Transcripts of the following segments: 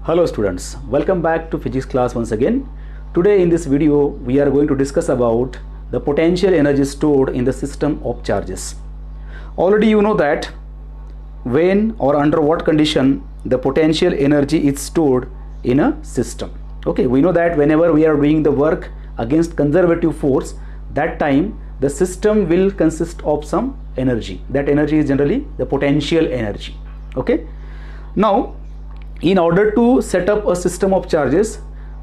Hello students, welcome back to physics class once again. Today in this video we are going to discuss about the potential energy stored in the system of charges. Already you know that when or under what condition the potential energy is stored in a system. Okay, we know that whenever we are doing the work against conservative force, that time the system will consist of some energy. That energy is generally the potential energy. Okay, now in order to set up a system of charges,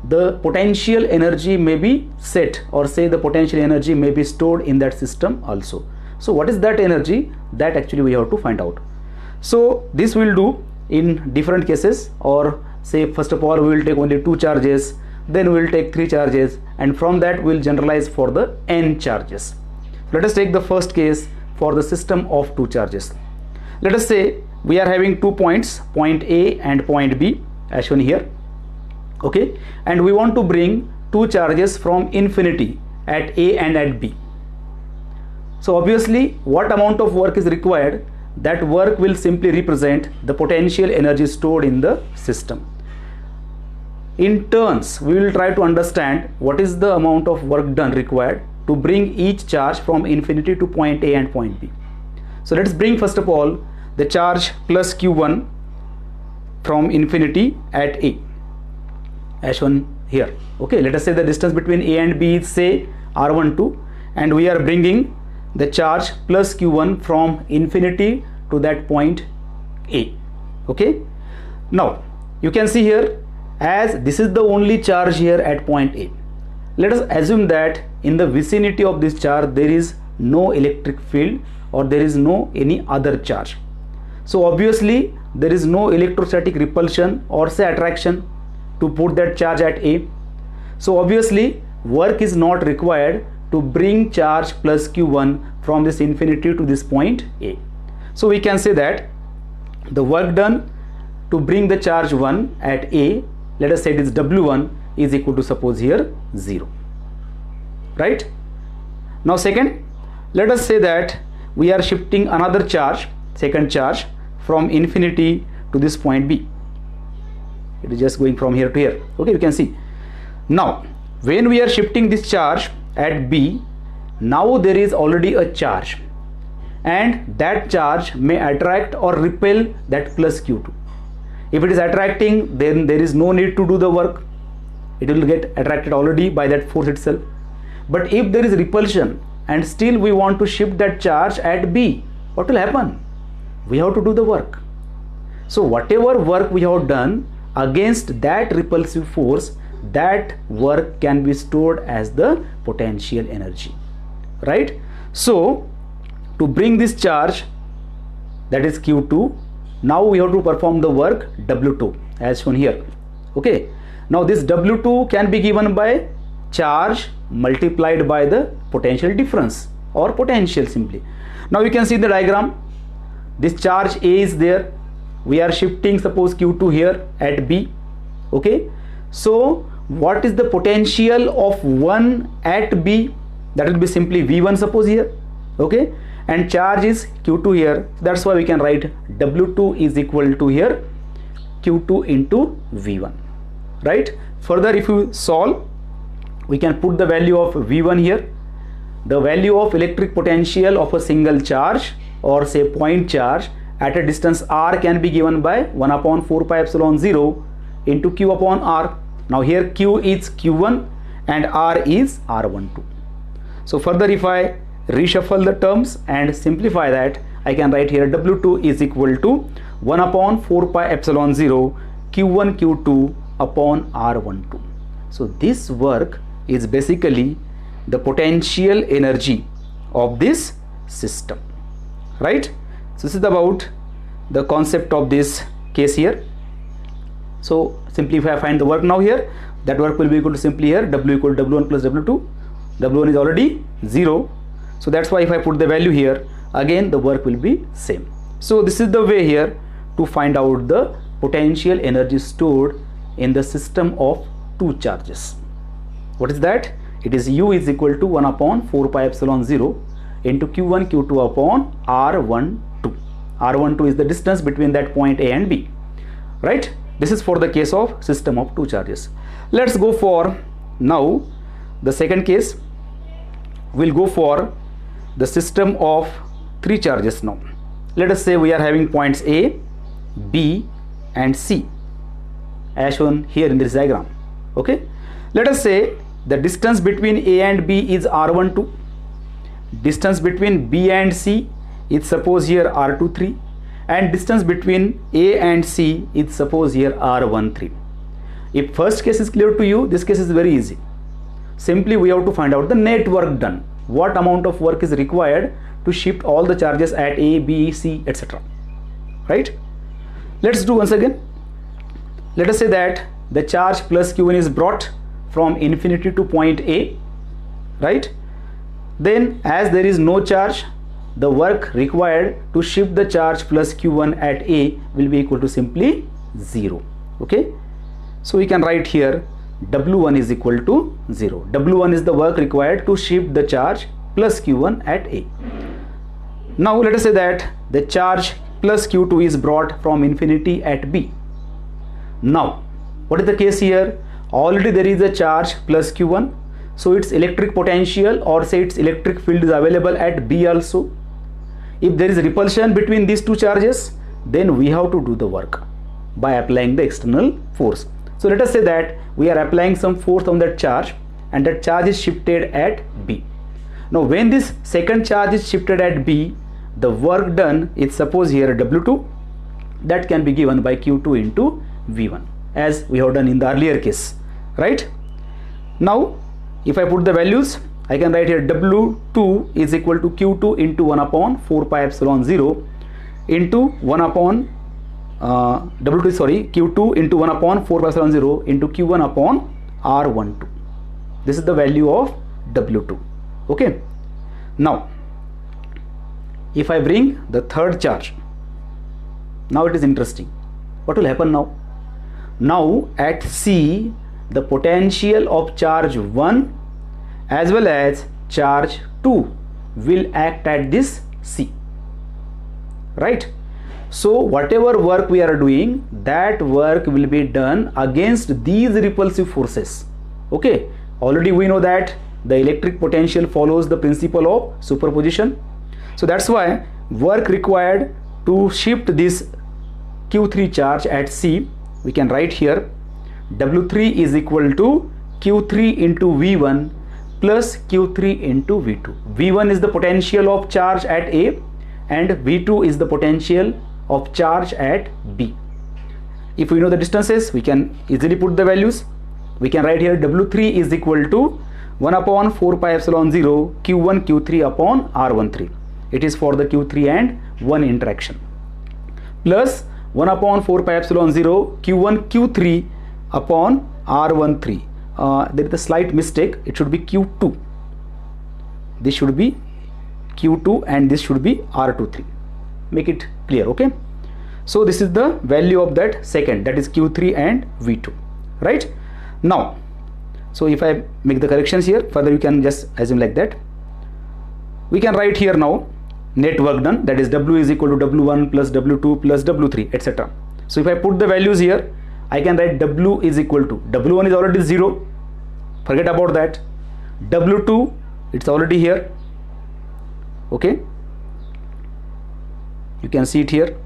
the potential energy may be set, or say the potential energy may be stored in that system also. So what is that energy? That actually we have to find out. So this we'll do in different cases, or say first of all we will take only 2 charges, then we will take 3 charges, and from that we will generalize for the n charges. Let us take the first case for the system of 2 charges. Let us say we are having 2 points, point A and point B as shown here. Okay, and we want to bring 2 charges from infinity at A and at B. So obviously what amount of work is required? That work will simply represent the potential energy stored in the system. In turns we will try to understand what is the amount of work done required to bring each charge from infinity to point A and point B. So let's bring first of all the charge plus q1 from infinity at A as shown here. Okay, let us say the distance between A and B is say r12, and we are bringing the charge plus q1 from infinity to that point A. Okay, now you can see here, as this is the only charge here at point A, let us assume that in the vicinity of this charge there is no electric field or there is no any other charge. So obviously there is no electrostatic repulsion or say attraction to put that charge at A. So obviously work is not required to bring charge plus q1 from this infinity to this point A. So we can say that the work done to bring the charge 1 at A, let us say it is W1, is equal to suppose here 0. Right? Now second, let us say that we are shifting another charge, second charge, from infinity to this point B. It is just going from here to here. Okay, you can see. Now when we are shifting this charge at B, now there is already a charge, and that charge may attract or repel that plus q2. If it is attracting, then there is no need to do the work. It will get attracted already by that force itself. But if there is repulsion and still we want to shift that charge at B, what will happen? We have to do the work. So whatever work we have done against that repulsive force, that work can be stored as the potential energy. Right? So to bring this charge, that is q2, now we have to perform the work W2 as shown here. Okay, now this W2 can be given by charge multiplied by the potential difference or potential simply. Now you can see the diagram. This charge A is there, we are shifting suppose q2 here at B. Okay, so what is the potential of 1 at B? That will be simply V1 suppose here. Okay, and charge is q2 here, that's why we can write W2 is equal to here q2 into V1. Right? Further if you solve, we can put the value of V1 here. The value of electric potential of a single charge or say point charge at a distance r can be given by 1 upon 4 pi epsilon 0 into q upon r. Now here q is q1 and r is r12. So further if I reshuffle the terms and simplify that, I can write here W2 is equal to 1 upon 4 pi epsilon 0 q1 q2 upon r12. So this work is basically the potential energy of this system. Right? So this is about the concept of this case here. So simply if I find the work now here, that work will be equal to simply here W equal to W1 plus W2. W1 is already 0. So that's why if I put the value here, again the work will be same. So this is the way here to find out the potential energy stored in the system of 2 charges. What is that? It is U is equal to 1 upon 4 pi epsilon 0 into q1 q2 upon r12. r12 is the distance between that point A and B. Right? This is for the case of system of two charges. Let's go for now the second case. We'll go for the system of three charges now. Let us say we are having points A, B and C as shown here in this diagram. Okay, let us say the distance between A and B is R12, distance between B and C is suppose here R23, and distance between A and C is suppose here R13. If first case is clear to you, this case is very easy. Simply we have to find out the net work done, what amount of work is required to shift all the charges at A, B, C, etc. Right? Let's do once again. Let us say that the charge plus Q1 is brought from infinity to point A, right? Then as there is no charge, the work required to shift the charge plus Q1 at A will be equal to simply 0. Okay, so we can write here W1 is equal to 0. W1 is the work required to shift the charge plus Q1 at A. Now let us say that the charge plus Q2 is brought from infinity at B. Now what is the case here? Already there is a charge plus Q1, so its electric potential or say its electric field is available at B also. If there is repulsion between these two charges, then we have to do the work by applying the external force. So let us say that we are applying some force on that charge and that charge is shifted at B. Now when this second charge is shifted at B, the work done is suppose here W2, that can be given by Q2 into V1 as we have done in the earlier case, right? Now if I put the values, I can write here W2 is equal to Q2 into 1 upon 4 pi epsilon 0 into 1 upon Q2 into 1 upon 4 pi epsilon 0 into Q1 upon R12. This is the value of W2. Okay, now if I bring the third charge, now it is interesting. What will happen now? Now at C, the potential of charge 1 as well as charge 2 will act at this C, right? So whatever work we are doing, that work will be done against these repulsive forces. Okay, already we know that the electric potential follows the principle of superposition. So that's why work required to shift this Q3 charge at C, we can write here W3 is equal to Q3 into V1 plus Q3 into V2. V1 is the potential of charge at A and V2 is the potential of charge at B. If we know the distances, we can easily put the values. We can write here W3 is equal to 1 upon 4 pi epsilon 0 Q1 Q3 upon R13. It is for the Q3 and 1 interaction, plus 1 upon 4 pi epsilon 0 Q1 Q3 upon R13. There is a slight mistake, it should be Q2. This should be Q2 and this should be R23. Make it clear, okay? So this is the value of that second, that is Q3 and V2, right? Now, so if I make the corrections here, further you can just assume like that. We can write here now net work done, that is W is equal to W1 plus W2 plus W3, etc. So if I put the values here, I can write W is equal to, W1 is already 0, forget about that. W2, it's already here, okay? You can see it here.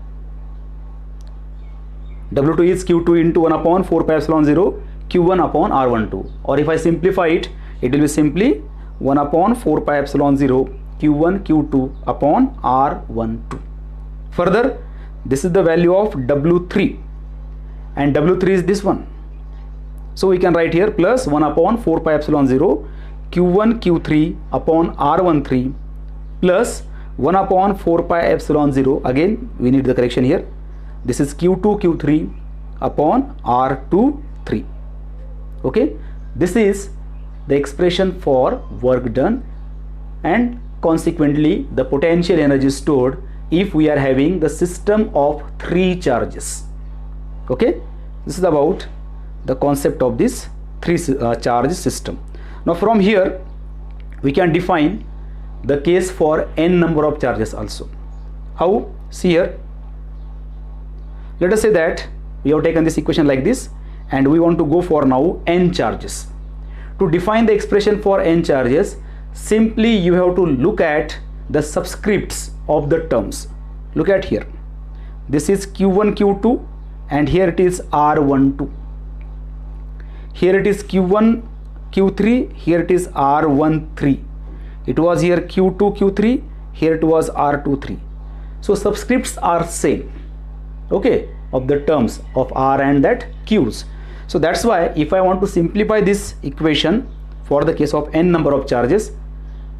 W2 is Q2 into 1 upon 4 pi epsilon 0 Q1 upon R12, or if I simplify it, it will be simply 1 upon 4 pi epsilon 0 Q1 Q2 upon R12. Further, this is the value of W3 and W3 is this one. So we can write here plus 1 upon 4 pi epsilon 0 Q1 Q3 upon R13 plus 1 upon 4 pi epsilon 0. Again, we need the correction here. This is Q2 Q3 upon R23. Okay, this is the expression for work done and consequently the potential energy stored if we are having the system of three charges. Okay, this is about the concept of this three charge system. Now from here we can define the case for n number of charges also. How? See here, let us say that we have taken this equation like this, and we want to go for now n charges. To define the expression for n charges, simply you have to look at the subscripts of the terms. Look at here, this is q1 q2, and here it is r12, here it is q1 q3, here it is r13, it was here q2 q3, here it was r23. So subscripts are same, okay, of the terms of r and that q's. So that's why if I want to simplify this equation for the case of n number of charges,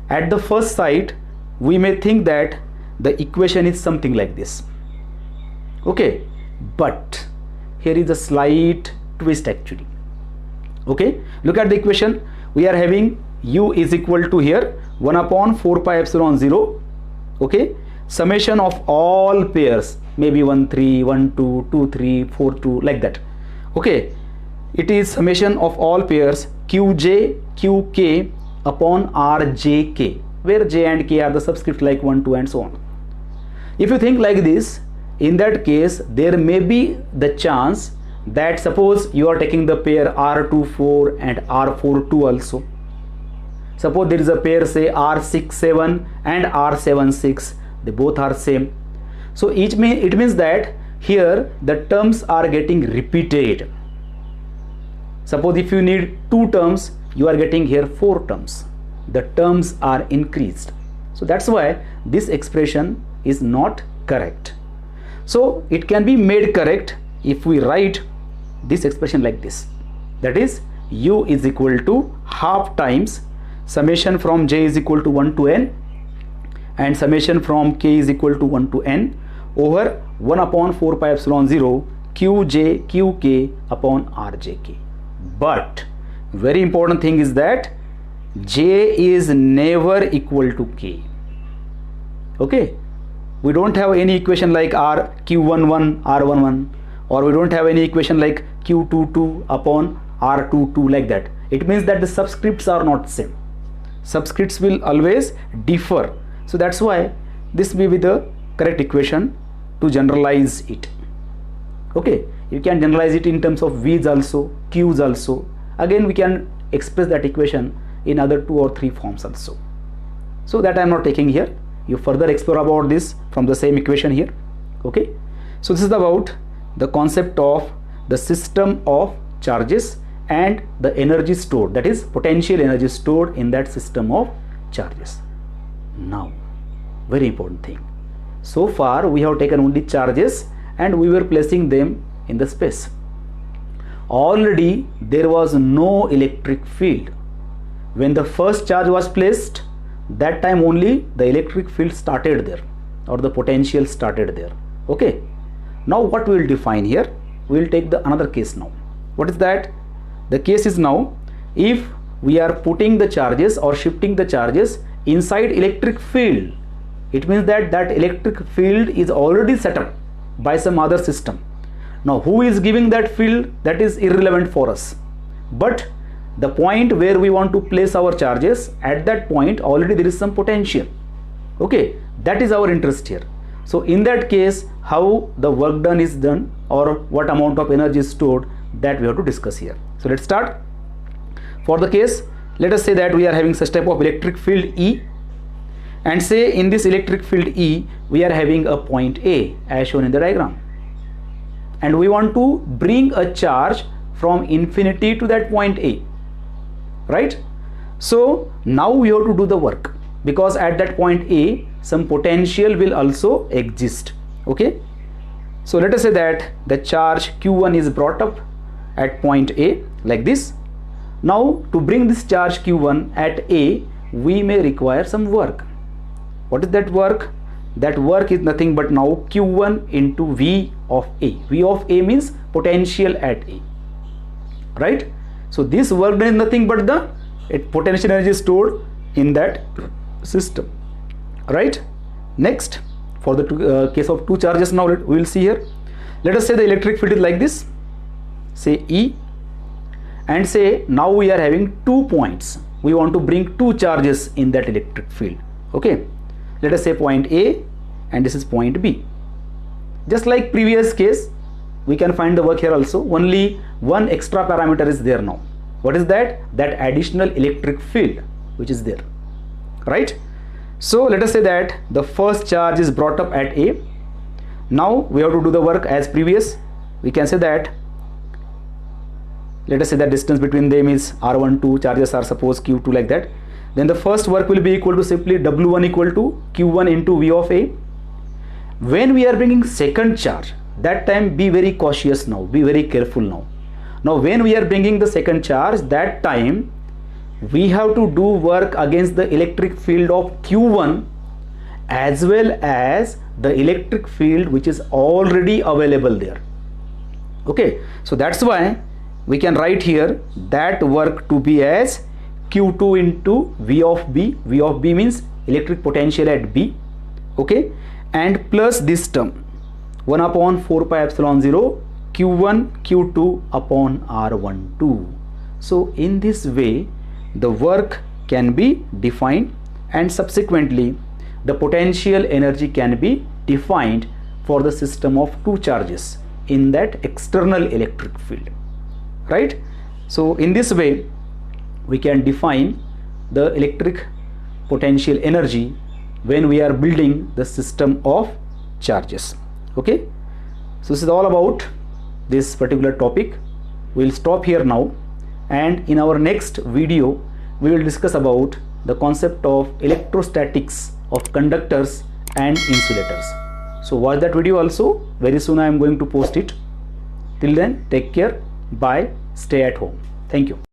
at the first sight we may think that the equation is something like this, okay, but here is a slight twist actually. Okay, look at the equation. We are having u is equal to here 1 upon 4 pi epsilon 0, okay, summation of all pairs, maybe 1 3 1 2 2 3 4 2 like that, okay. It is summation of all pairs qj qk upon rjk, where j and k are the subscripts like 1 2 and so on. If you think like this, in that case there may be the chance that suppose you are taking the pair r24 and r42 also. Suppose there is a pair say r67 and r76, they both are same. So it means that here the terms are getting repeated. Suppose if you need 2 terms, you are getting here 4 terms. The terms are increased. So that's why this expression is not correct. So it can be made correct if we write this expression like this, that is u is equal to half times summation from j is equal to 1 to n and summation from k is equal to 1 to n over 1 upon 4 pi epsilon 0 qj qk upon rjk. But very important thing is that j is never equal to k, okay. We don't have any equation like r q11 r11, or we don't have any equation like q22 upon r22 like that. It means that the subscripts are not same. Subscripts will always differ. So that's why this may be the correct equation to generalize it. Okay, you can generalize it in terms of v's also, q's also. Again we can express that equation in other 2 or 3 forms also. So that I am not taking here. You further explore about this from the same equation here. Okay, so this is about the concept of the system of charges and the energy stored, that is potential energy stored in that system of charges. Now very important thing, so far we have taken only charges and we were placing them in the space. Already there was no electric field. When the first charge was placed, that time only the electric field started there, or the potential started there. Okay, now what we will define here, we will take the another case now. What is that? The case is now if we are putting the charges or shifting the charges inside electric field, it means that that electric field is already set up by some other system. Now who is giving that field, that is irrelevant for us, but the point where we want to place our charges, at that point already there is some potential. Okay, that is our interest here. So in that case, how the work done is done or what amount of energy is stored, that we have to discuss here. So let's start. For the case, let us say that we are having such type of electric field E, and say in this electric field E we are having a point A as shown in the diagram, and we want to bring a charge from infinity to that point A, right? So now we have to do the work, because at that point A some potential will also exist. Okay, so let us say that the charge q1 is brought up at point A like this. Now to bring this charge q1 at A, we may require some work. What is that work? That work is nothing but now q1 into V of A. V of A means potential at A, right? So this work done is nothing but the potential energy stored in that system, right? Next, for the case of 2 charges, now we will see here. Let us say the electric field is like this, say E, and say now we are having 2 points. We want to bring 2 charges in that electric field. Okay, let us say point A and this is point B. Just like previous case, we can find the work here also. Only one extra parameter is there now. What is that? That additional electric field which is there, right? So let us say that the first charge is brought up at A. Now we have to do the work as previous. We can say that, let us say that distance between them is R1, 2 charges are suppose Q2 like that. Then the first work will be equal to simply W1 equal to Q1 into V of A. When we are bringing second charge, that time be very cautious now, be very careful now. Now when we are bringing the second charge, that time we have to do work against the electric field of Q1 as well as the electric field which is already available there. Okay, so that's why we can write here that work to be as Q2 into V of B. V of B means electric potential at B. Okay, and plus this term 1 upon 4 pi epsilon 0 Q1 Q2 upon R12. So in this way the work can be defined, and subsequently the potential energy can be defined for the system of two charges in that external electric field, right? So in this way we can define the electric potential energy when we are building the system of charges. Okay, so this is all about this particular topic. We'll stop here now, and in our next video we will discuss about the concept of electrostatics of conductors and insulators. So watch that video also. Very soon I am going to post it. Till then, take care, bye, stay at home. Thank you.